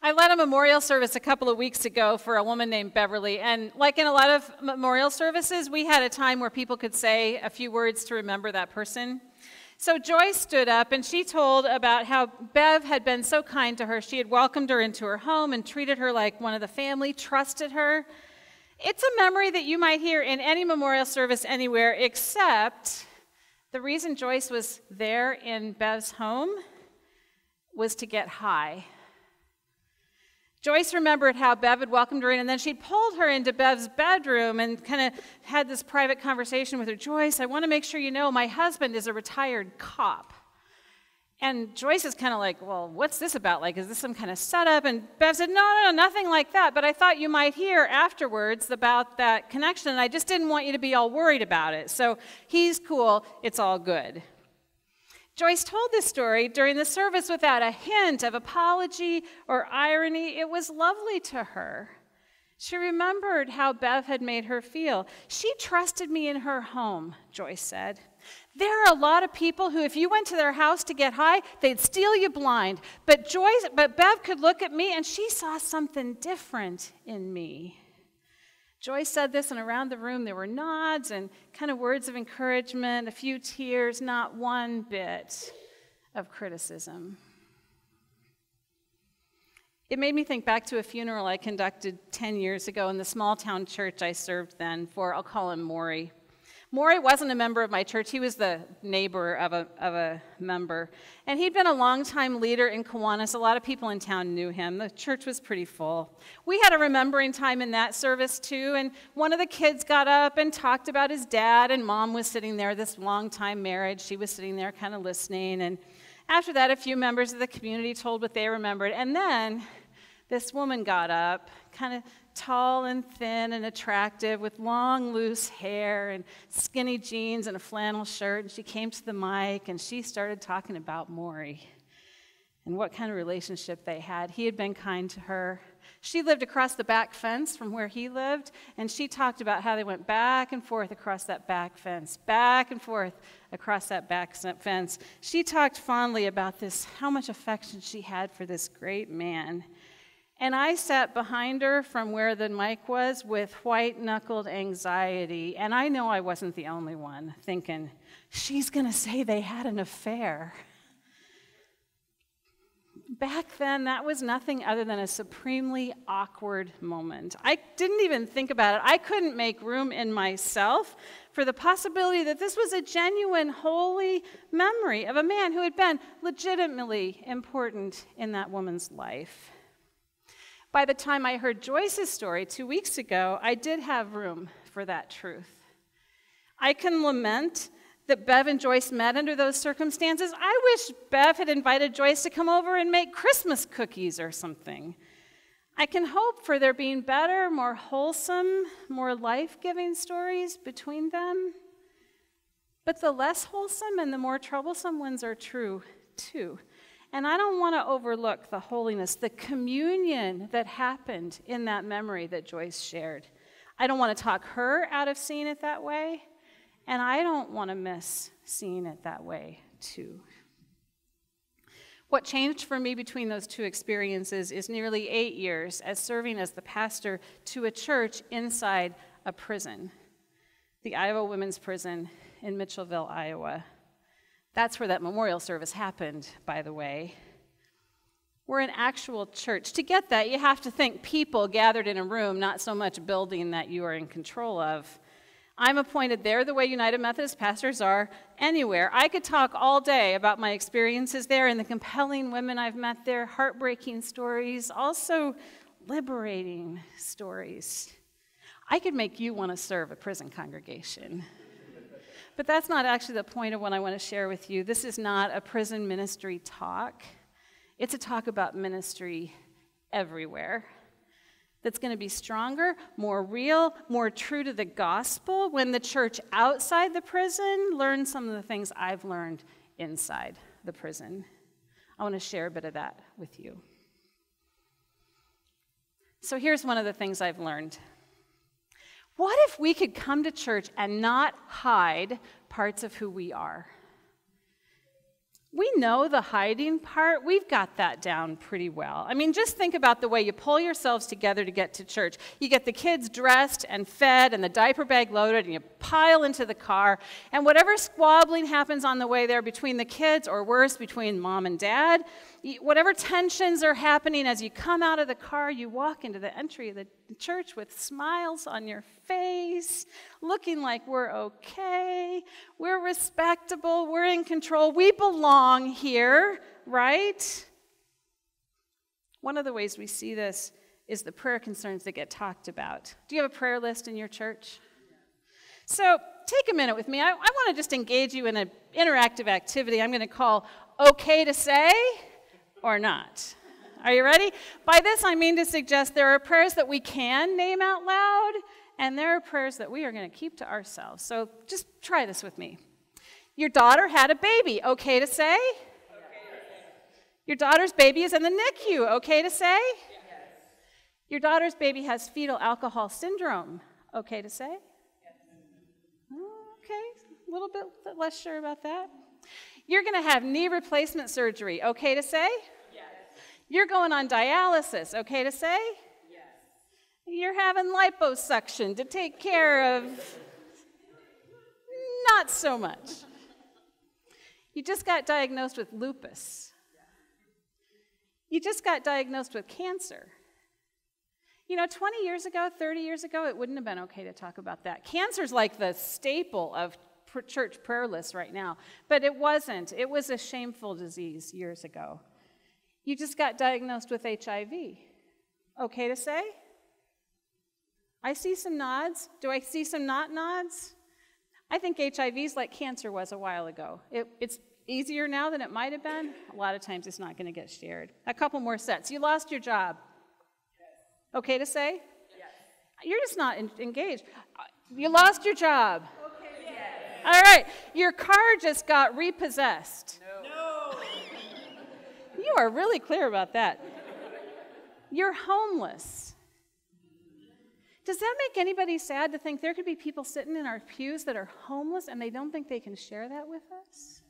I led a memorial service a couple of weeks ago for a woman named Beverly, and like in a lot of memorial services, we had a time where people could say a few words to remember that person. So Joyce stood up and she told about how Bev had been so kind to her. She had welcomed her into her home and treated her like one of the family, trusted her. It's a memory that you might hear in any memorial service anywhere, except the reason Joyce was there in Bev's home was to get high. Joyce remembered how Bev had welcomed her in, and then she pulled her into Bev's bedroom and kind of had this private conversation with her. Joyce, I want to make sure you know my husband is a retired cop. And Joyce is kind of like, well, what's this about? Like, is this some kind of setup? And Bev said, no, nothing like that. But I thought you might hear afterwards about that connection, and I just didn't want you to be all worried about it. So he's cool. It's all good. Joyce told this story during the service without a hint of apology or irony. It was lovely to her. She remembered how Bev had made her feel. She trusted me in her home, Joyce said. There are a lot of people who, if you went to their house to get high, they'd steal you blind. But Bev could look at me and she saw something different in me. Joyce said this, and around the room there were nods and kind of words of encouragement, a few tears, not one bit of criticism. It made me think back to a funeral I conducted 10 years ago in the small town church I served then for, I'll call him Maury. Maury wasn't a member of my church. He was the neighbor of a member. And he'd been a longtime leader in Kiwanis. A lot of people in town knew him. The church was pretty full. We had a remembering time in that service, too. And one of the kids got up and talked about his dad, and Mom was sitting there, this long-time marriage. She was sitting there kind of listening. And after that, a few members of the community told what they remembered. And then this woman got up, kind of tall and thin and attractive, with long, loose hair and skinny jeans and a flannel shirt, and she came to the mic and she started talking about Maury and what kind of relationship they had. He had been kind to her. She lived across the back fence from where he lived, and she talked about how they went back and forth across that back fence, back and forth across that back fence. She talked fondly about this, how much affection she had for this great man. And I sat behind her from where the mic was with white-knuckled anxiety, and I know I wasn't the only one thinking, she's going to say they had an affair. Back then, that was nothing other than a supremely awkward moment. I didn't even think about it. I couldn't make room in myself for the possibility that this was a genuine, holy memory of a man who had been legitimately important in that woman's life. By the time I heard Joyce's story 2 weeks ago, I did have room for that truth. I can lament that Bev and Joyce met under those circumstances. I wish Bev had invited Joyce to come over and make Christmas cookies or something. I can hope for there being better, more wholesome, more life-giving stories between them. But the less wholesome and the more troublesome ones are true, too. And I don't want to overlook the holiness, the communion that happened in that memory that Joyce shared. I don't want to talk her out of seeing it that way, and I don't want to miss seeing it that way, too. What changed for me between those two experiences is nearly 8 years as serving as the pastor to a church inside a prison, the Iowa Women's Prison in Mitchellville, Iowa. That's where that memorial service happened, by the way. We're an actual church. To get that, you have to think people gathered in a room, not so much a building that you are in control of. I'm appointed there the way United Methodist pastors are anywhere. I could talk all day about my experiences there and the compelling women I've met there, heartbreaking stories, also liberating stories. I could make you want to serve a prison congregation. But that's not actually the point of what I want to share with you. This is not a prison ministry talk. It's a talk about ministry everywhere that's going to be stronger, more real, more true to the gospel when the church outside the prison learns some of the things I've learned inside the prison. I want to share a bit of that with you. So here's one of the things I've learned. What if we could come to church and not hide parts of who we are? We know the hiding part. We've got that down pretty well. I mean, just think about the way you pull yourselves together to get to church. You get the kids dressed and fed and the diaper bag loaded, and you pile into the car. And whatever squabbling happens on the way there between the kids, or worse, between mom and dad, whatever tensions are happening as you come out of the car, you walk into the entry of the church with smiles on your face, looking like we're okay, we're respectable, we're in control, we belong here, right? One of the ways we see this is the prayer concerns that get talked about. Do you have a prayer list in your church? So take a minute with me. I want to just engage you in an interactive activity I'm going to call Okay to Say or Not. Are you ready? By this, I mean to suggest there are prayers that we can name out loud, and there are prayers that we are going to keep to ourselves. So just try this with me. Your daughter had a baby. Okay to say? Okay. Your daughter's baby is in the NICU. Okay to say? Yes. Your daughter's baby has fetal alcohol syndrome. Okay to say? Yes. Okay, a little bit less sure about that. You're going to have knee replacement surgery. Okay to say? You're going on dialysis, okay to say? Yes. You're having liposuction to take care of not so much. You just got diagnosed with lupus. You just got diagnosed with cancer. You know, 20 years ago, 30 years ago, it wouldn't have been okay to talk about that. Cancer's like the staple of church prayer lists right now, but it wasn't. It was a shameful disease years ago. You just got diagnosed with HIV. Okay to say? I see some nods. Do I see some not nods? I think HIV is like cancer was a while ago. It's easier now than it might have been. A lot of times it's not going to get shared. A couple more sets. You lost your job. Yes. Okay to say? Yes. You're just not engaged. You lost your job. Okay. Yes. All right. Your car just got repossessed. No. You are really clear about that. You're homeless. Does that make anybody sad to think there could be people sitting in our pews that are homeless and they don't think they can share that with us?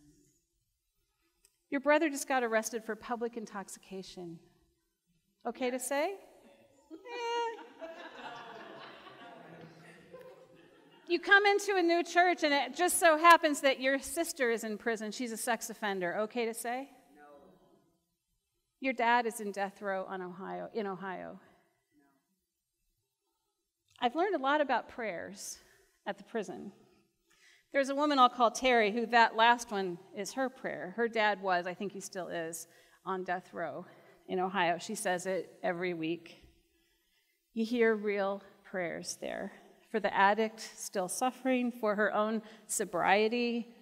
Your brother just got arrested for public intoxication. Okay to say? You come into a new church and it just so happens that your sister is in prison. She's a sex offender. Okay to say? Your dad is in death row in Ohio. No. I've learned a lot about prayers at the prison. There's a woman I'll call Terry, who that last one is her prayer. Her dad was, I think he still is, on death row in Ohio. She says it every week. You hear real prayers there for the addict still suffering, for her own sobriety,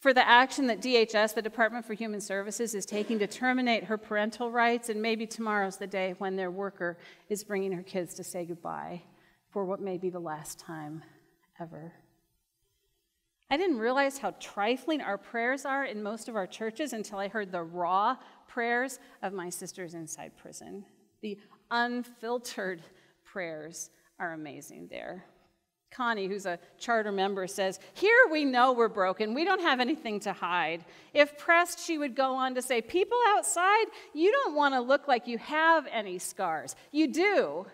for the action that DHS, the Department for Human Services, is taking to terminate her parental rights, and maybe tomorrow's the day when their worker is bringing her kids to say goodbye for what may be the last time ever. I didn't realize how trifling our prayers are in most of our churches until I heard the raw prayers of my sisters inside prison. The unfiltered prayers are amazing there. Connie, who's a charter member, says, "Here we know we're broken. We don't have anything to hide." If pressed, she would go on to say, "People outside, you don't want to look like you have any scars. You do,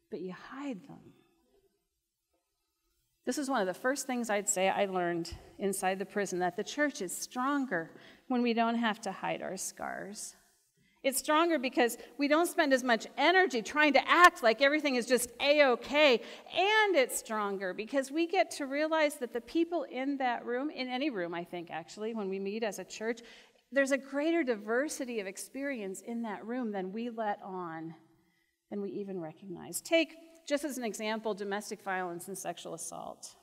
but you hide them." This is one of the first things I'd say I learned inside the prison, that the church is stronger when we don't have to hide our scars. It's stronger because we don't spend as much energy trying to act like everything is just A-okay. And it's stronger because we get to realize that the people in that room, in any room, I think, actually, when we meet as a church, there's a greater diversity of experience in that room than we let on, than we even recognize. Take, just as an example, domestic violence and sexual assault.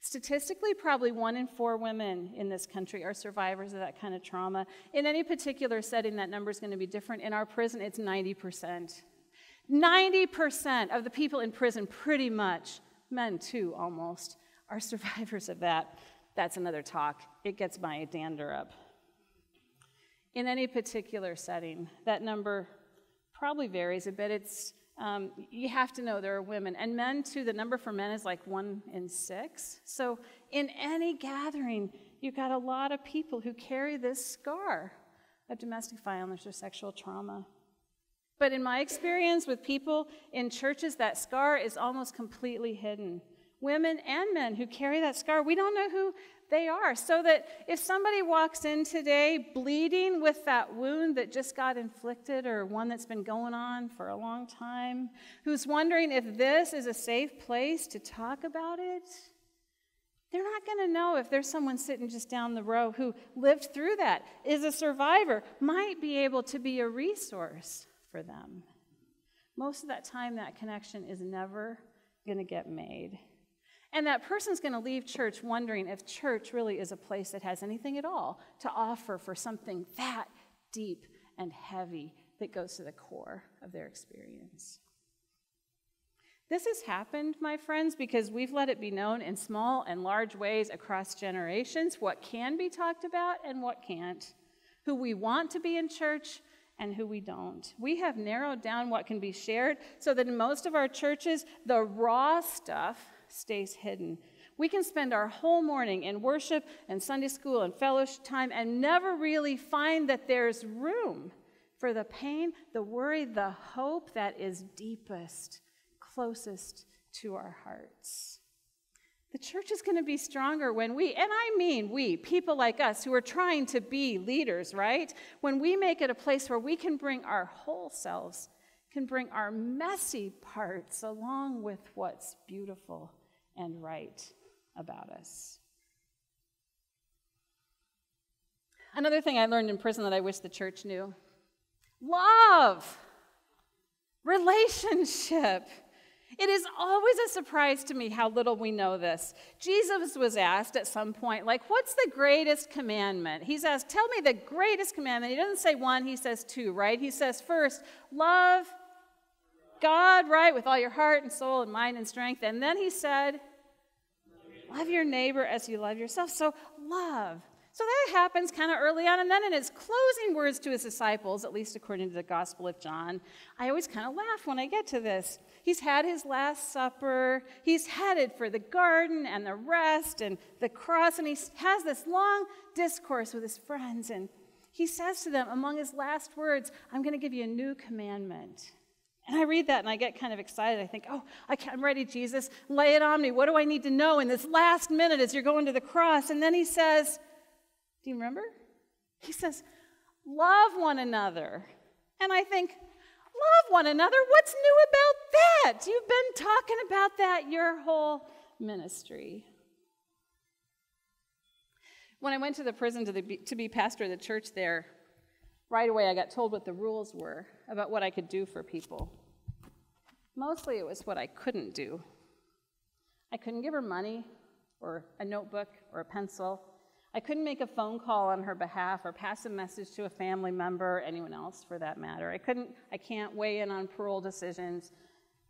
Statistically, probably 1 in 4 women in this country are survivors of that kind of trauma. In any particular setting, that number is going to be different. In our prison, it's 90%. 90% of the people in prison, pretty much, men too almost, are survivors of that. That's another talk. It gets my dander up. In any particular setting, that number probably varies a bit. You have to know there are women. And men, too, the number for men is like 1 in 6. So in any gathering, you've got a lot of people who carry this scar of domestic violence or sexual trauma. But in my experience with people in churches, that scar is almost completely hidden. Women and men who carry that scar, we don't know who they are. So that if somebody walks in today bleeding with that wound that just got inflicted or one that's been going on for a long time, who's wondering if this is a safe place to talk about it, they're not going to know if there's someone sitting just down the row who lived through that, is a survivor, might be able to be a resource for them. Most of that time, that connection is never going to get made. And that person's going to leave church wondering if church really is a place that has anything at all to offer for something that deep and heavy that goes to the core of their experience. This has happened, my friends, because we've let it be known in small and large ways across generations what can be talked about and what can't, who we want to be in church and who we don't. We have narrowed down what can be shared so that in most of our churches, the raw stuff stays hidden. We can spend our whole morning in worship and Sunday school and fellowship time and never really find that there's room for the pain, the worry, the hope that is deepest, closest to our hearts. The church is going to be stronger when we, and I mean we, people like us who are trying to be leaders, right? When we make it a place where we can bring our whole selves, can bring our messy parts along with what's beautiful and right about us. Another thing I learned in prison that I wish the church knew: love, relationship. It is always a surprise to me how little we know this. Jesus was asked at some point, what's the greatest commandment? He's asked, tell me the greatest commandment. He doesn't say one, he says two, right? He says first, love God, right, with all your heart and soul and mind and strength. And then he said, love your neighbor as you love yourself. So love. So that happens kind of early on. And then in his closing words to his disciples, at least according to the Gospel of John, I always kind of laugh when I get to this. He's had his Last Supper. He's headed for the garden and the rest and the cross. And he has this long discourse with his friends. And he says to them, among his last words, I'm going to give you a new commandment. And I read that and I get kind of excited. I think, I'm ready, Jesus. Lay it on me. What do I need to know in this last minute as you're going to the cross? And then he says, do you remember? He says, love one another. And I think, love one another? What's new about that? You've been talking about that your whole ministry. When I went to the prison to be pastor of the church there, right away I got told what the rules were about what I could do for people. Mostly it was what I couldn't do. I couldn't give her money or a notebook or a pencil. I couldn't make a phone call on her behalf or pass a message to a family member or anyone else for that matter. I can't weigh in on parole decisions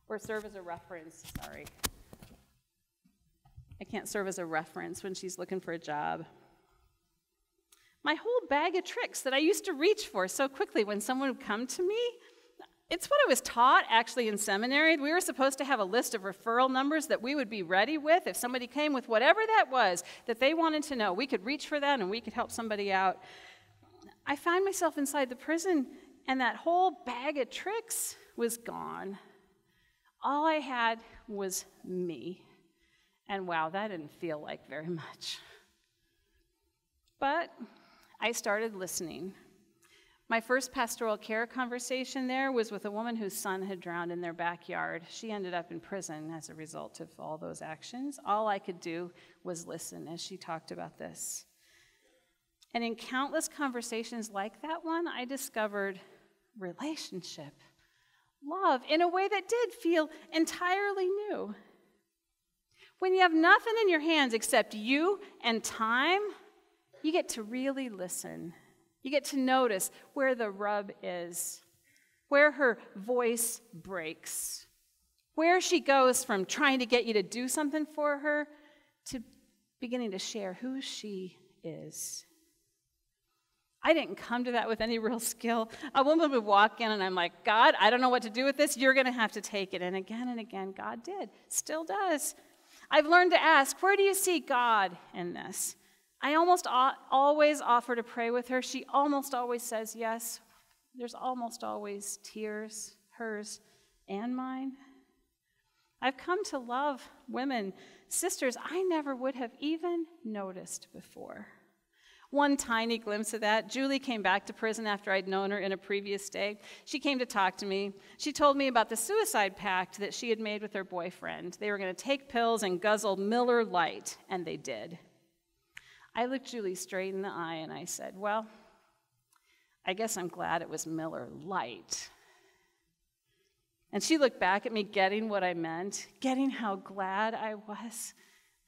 or serve as a reference, sorry. I can't serve as a reference when she's looking for a job. My whole bag of tricks that I used to reach for so quickly when someone would come to me, it's what I was taught actually in seminary. We were supposed to have a list of referral numbers that we would be ready with. If somebody came with whatever that was that they wanted to know, we could reach for that and we could help somebody out. I found myself inside the prison and that whole bag of tricks was gone. All I had was me. And wow, that didn't feel like very much. But I started listening. My first pastoral care conversation there was with a woman whose son had drowned in their backyard. She ended up in prison as a result of all those actions. All I could do was listen as she talked about this. And in countless conversations like that one, I discovered relationship, love, in a way that did feel entirely new. When you have nothing in your hands except you and time, you get to really listen. You get to notice where the rub is, where her voice breaks, where she goes from trying to get you to do something for her to beginning to share who she is. I didn't come to that with any real skill. A woman would walk in and I'm like, God, I don't know what to do with this. You're going to have to take it. And again, God did, still does. I've learned to ask, where do you see God in this? I almost always offer to pray with her. She almost always says yes. There's almost always tears, hers and mine. I've come to love women, sisters I never would have even noticed before. One tiny glimpse of that, Julie came back to prison after I'd known her in a previous day. She came to talk to me. She told me about the suicide pact that she had made with her boyfriend. They were going to take pills and guzzle Miller Lite, and they did. I looked Julie straight in the eye and I said, well, I guess I'm glad it was Miller Lite. And she looked back at me, getting what I meant, getting how glad I was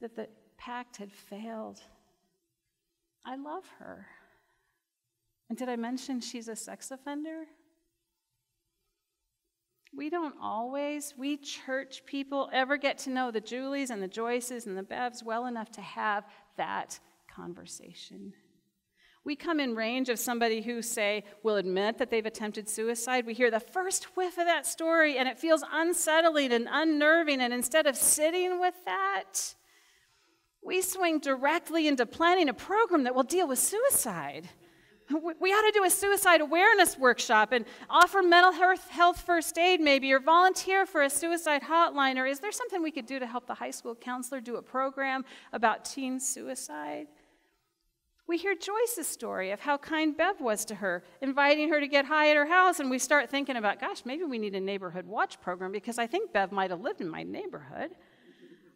that the pact had failed. I love her. And did I mention she's a sex offender? We don't always, we church people, ever get to know the Julies and the Joyces and the Bevs well enough to have that conversation. We come in range of somebody who, say, will admit that they've attempted suicide. We hear the first whiff of that story, and it feels unsettling and unnerving, and instead of sitting with that, we swing directly into planning a program that will deal with suicide. We ought to do a suicide awareness workshop and offer mental health first aid maybe, or volunteer for a suicide hotline, or is there something we could do to help the high school counselor do a program about teen suicide? We hear Joyce's story of how kind Bev was to her, inviting her to get high at her house, and we start thinking about, gosh, maybe we need a neighborhood watch program because I think Bev might have lived in my neighborhood.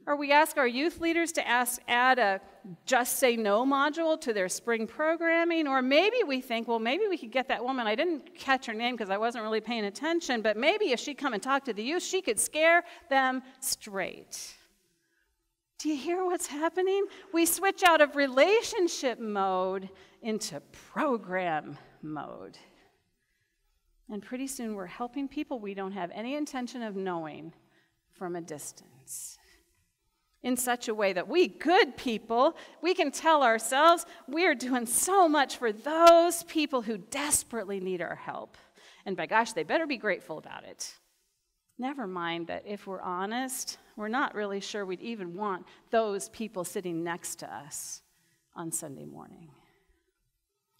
Or we ask our youth leaders to add a Just Say No module to their spring programming, or maybe we think, well, maybe we could get that woman, I didn't catch her name because I wasn't really paying attention, but maybe if she'd come and talk to the youth, she could scare them straight. Do you hear what's happening? We switch out of relationship mode into program mode. And pretty soon we're helping people we don't have any intention of knowing from a distance. In such a way that we good people, we can tell ourselves we are doing so much for those people who desperately need our help. And by gosh, they better be grateful about it. Never mind that if we're honest, we're not really sure we'd even want those people sitting next to us on Sunday morning.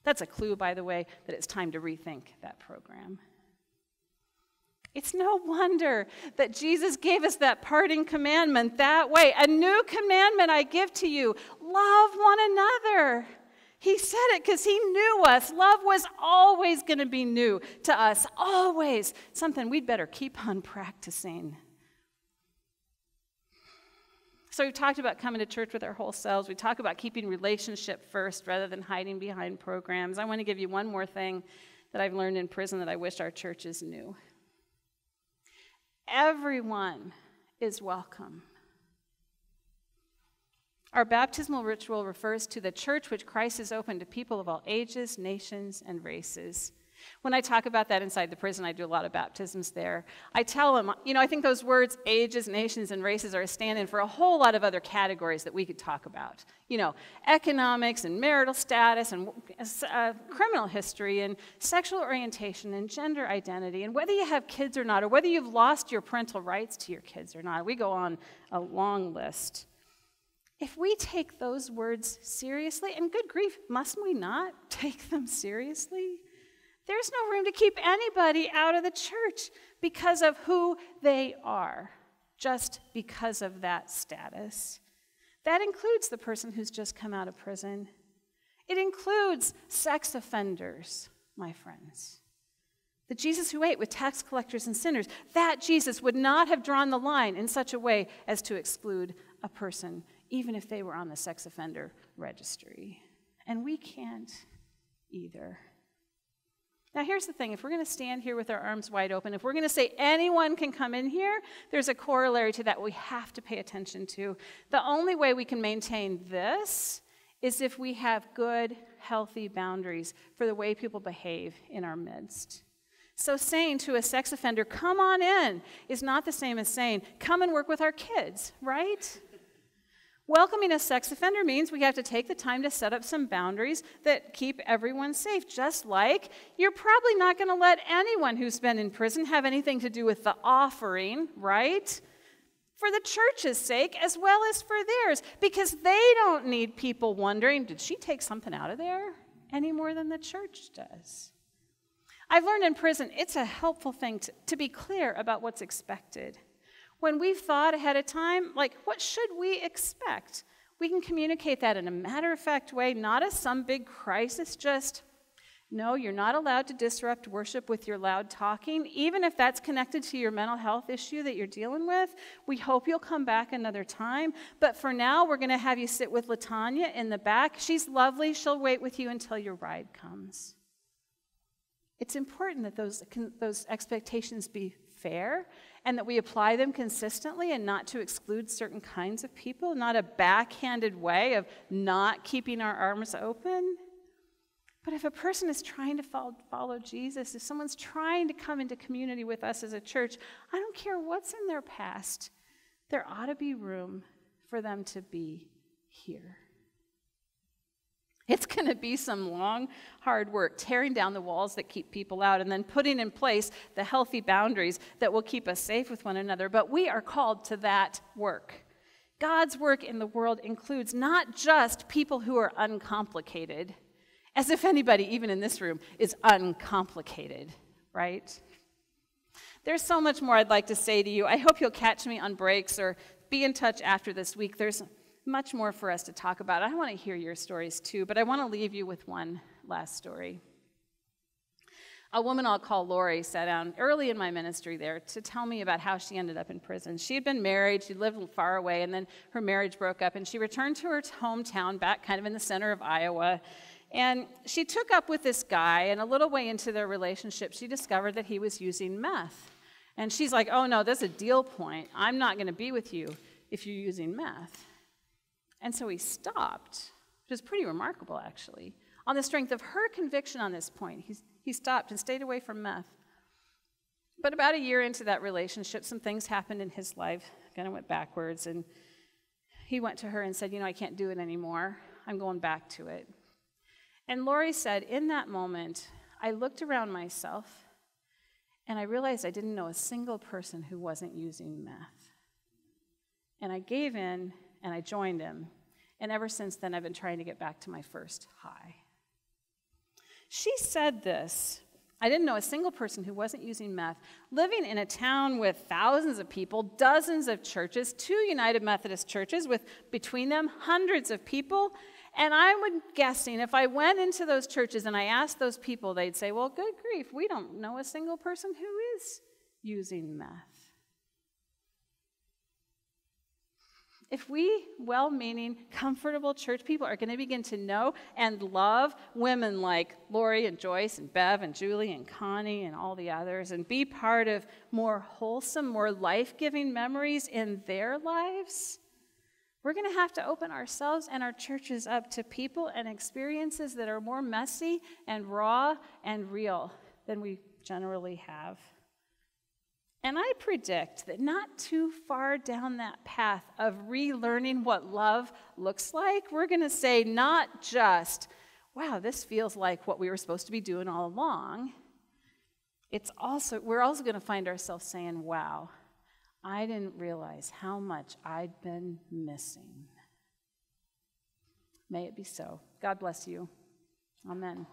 That's a clue, by the way, that it's time to rethink that program. It's no wonder that Jesus gave us that parting commandment that way. A new commandment I give to you, love one another. He said it because he knew us. Love was always going to be new to us, always. Something we'd better keep on practicing. So we've talked about coming to church with our whole selves. We talk about keeping relationship first rather than hiding behind programs. I want to give you one more thing that I've learned in prison that I wish our churches knew. Everyone is welcome. Our baptismal ritual refers to the church which Christ has opened to people of all ages, nations, and races. When I talk about that inside the prison, I do a lot of baptisms there. I tell them, I think those words, ages, nations, and races, are a stand-in for a whole lot of other categories that we could talk about. Economics and marital status and criminal history and sexual orientation and gender identity and whether you have kids or not, or whether you've lost your parental rights to your kids or not. We go on a long list. If we take those words seriously, and good grief, mustn't we not take them seriously? There's no room to keep anybody out of the church because of who they are, just because of that status. That includes the person who's just come out of prison. It includes sex offenders, my friends. The Jesus who ate with tax collectors and sinners, that Jesus would not have drawn the line in such a way as to exclude a person, even if they were on the sex offender registry. And we can't either. Now, here's the thing. If we're going to stand here with our arms wide open, if we're going to say anyone can come in here, there's a corollary to that we have to pay attention to. The only way we can maintain this is if we have good, healthy boundaries for the way people behave in our midst. So saying to a sex offender, come on in, is not the same as saying, come and work with our kids, right? Welcoming a sex offender means we have to take the time to set up some boundaries that keep everyone safe, just like you're probably not going to let anyone who's been in prison have anything to do with the offering, right? for the church's sake as well as for theirs, because they don't need people wondering, did she take something out of there, any more than the church does. I've learned in prison it's a helpful thing to be clear about what's expected. When we've thought ahead of time, like, what should we expect? We can communicate that in a matter-of-fact way, not as some big crisis, just, no, you're not allowed to disrupt worship with your loud talking, even if that's connected to your mental health issue that you're dealing with. We hope you'll come back another time, but for now, we're going to have you sit with LaTanya in the back. She's lovely. She'll wait with you until your ride comes. It's important that those expectations be fair and that we apply them consistently and not to exclude certain kinds of people, not a backhanded way of not keeping our arms open. But if a person is trying to follow Jesus, if someone's trying to come into community with us as a church, I don't care what's in their past, there ought to be room for them to be here. It's going to be some long, hard work, tearing down the walls that keep people out and then putting in place the healthy boundaries that will keep us safe with one another. But we are called to that work. God's work in the world includes not just people who are uncomplicated, as if anybody, even in this room, is uncomplicated, right? There's so much more I'd like to say to you. I hope you'll catch me on breaks or be in touch after this week. There's much more for us to talk about. I want to hear your stories too, but I want to leave you with one last story. A woman I'll call Lori sat down early in my ministry there to tell me about how she ended up in prison. She had been married, she lived far away, and then her marriage broke up, and she returned to her hometown back kind of in the center of Iowa. And she took up with this guy, and a little way into their relationship, she discovered that he was using meth. And she's like, oh no, that's a deal point. I'm not going to be with you if you're using meth. And so he stopped, which is pretty remarkable, actually. On the strength of her conviction on this point, he stopped and stayed away from meth. But about a year into that relationship, some things happened in his life, kind of went backwards, and he went to her and said, I can't do it anymore. I'm going back to it. And Lori said, in that moment, I looked around myself, and I realized I didn't know a single person who wasn't using meth. And I gave in, and I joined him. And ever since then, I've been trying to get back to my first high. She said this. I didn't know a single person who wasn't using meth, living in a town with thousands of people, dozens of churches, 2 United Methodist churches with, between them, hundreds of people. And I'm guessing if I went into those churches and I asked those people, they'd say, well, good grief, we don't know a single person who is using meth. If we, well-meaning, comfortable church people are going to begin to know and love women like Lori and Joyce and Bev and Julie and Connie and all the others and be part of more wholesome, more life-giving memories in their lives, we're going to have to open ourselves and our churches up to people and experiences that are more messy and raw and real than we generally have. And I predict that not too far down that path of relearning what love looks like, we're going to say not just, wow, this feels like what we were supposed to be doing all along. We're also going to find ourselves saying, wow, I didn't realize how much I'd been missing. May it be so. God bless you. Amen.